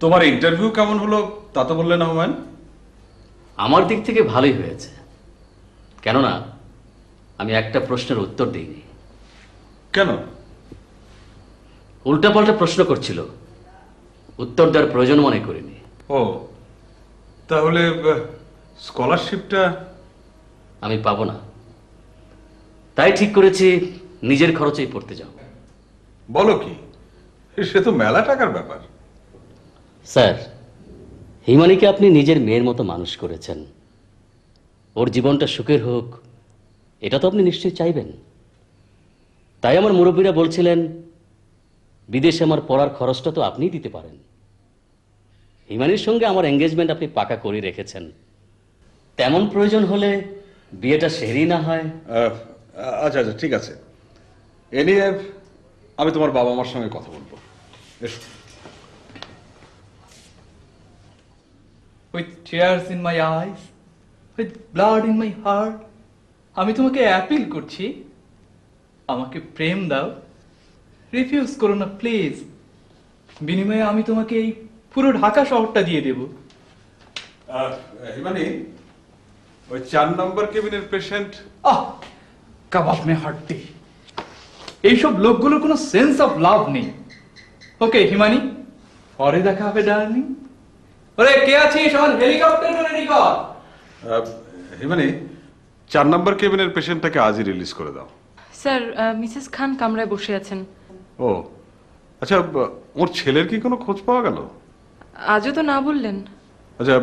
তোমার ইন্টারভিউ কেমন হলো তা তো বললে না হুমায়ুন? আমার দিক থেকে ভালোই হয়েছে, কেননা আমি একটা প্রশ্নের উত্তর দিইনি। কেন? উল্টাপাল্টা প্রশ্ন করছিল, উত্তর দেওয়ার প্রয়োজন মনে করিনি। ও, তাহলে স্কলারশিপটা আমি পাবো না, তাই ঠিক করেছি নিজের খরচেই পড়তে যাও। বলো কি? সে তো মেলা টাকার ব্যাপার। স্যার, হিমানিকে আপনি নিজের মেয়ের মতো মানুষ করেছেন, ওর জীবনটা সুখের হোক এটা তো আপনি নিশ্চয়ই চাইবেন। তাই আমার মুরব্বীরা বলছিলেন বিদেশে আমার পড়ার খরচটা তো আপনিই দিতে পারেন। হিমানির সঙ্গে আমার এঙ্গেজমেন্ট আপনি পাকা করে রেখেছেন, তেমন প্রয়োজন হলে বিয়েটা সেরেই না হয়। আচ্ছা আচ্ছা, ঠিক আছে, এ নিয়ে আমি তোমার বাবা মার সঙ্গে কথা বলবো। এসো। With tears in my eyes, with blood in my heart, আমি তোমাকে অ্যাপিল করছি, আমাকে প্রেম দাও, রিফিউজ করো না প্লিজ। বিনিময়ে আমি তোমাকে এই পুরো ঢাকা শহরটা দিয়ে দেব। হিমানি, ওই 4 নম্বর কেবিনের পেশেন্ট। আহ, কাবাব মে হাড্ডি। এইসব লোকগুলোর কোনো সেন্স অফ লাভ নেই। ওকে হিমানি, পরে দেখা হবে ডার্লিং। ওরে কে আছিস, আমার হেলিকপ্টার রেডি কর। হিমানি, 4 নম্বর কেবিনের পেশেন্টটাকে আজই রিলিজ করে দাও। স্যার, মিসেস খান কামরায় বসে আছেন। ও আচ্ছা, ওর ছেলের কি কোনো খোঁজ পাওয়া গেল? আজও তো না বললেন। আচ্ছা,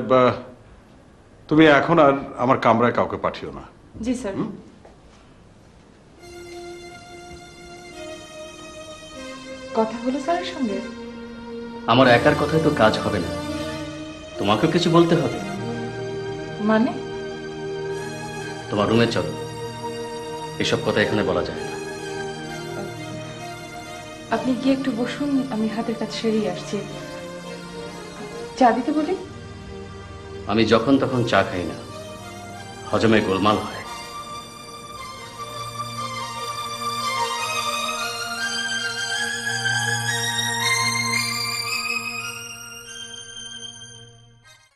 তুমি এখন আর আমার কামরায় কাউকে পাঠিও না। জি স্যার। কথা হলো স্যারের সঙ্গে? আমার একার কথায় তো কাজ হবে না, তোমাকেও কিছু বলতে হবে। মানে? তোমার রুমে চলো, এসব কথা এখানে বলা যায় না। আপনি গিয়ে একটু বসুন, আমি হাতের কাজ সেরেই আসছি। চা দিতে বলি? আমি যখন তখন চা খাই না, হজমে গোলমাল হয়।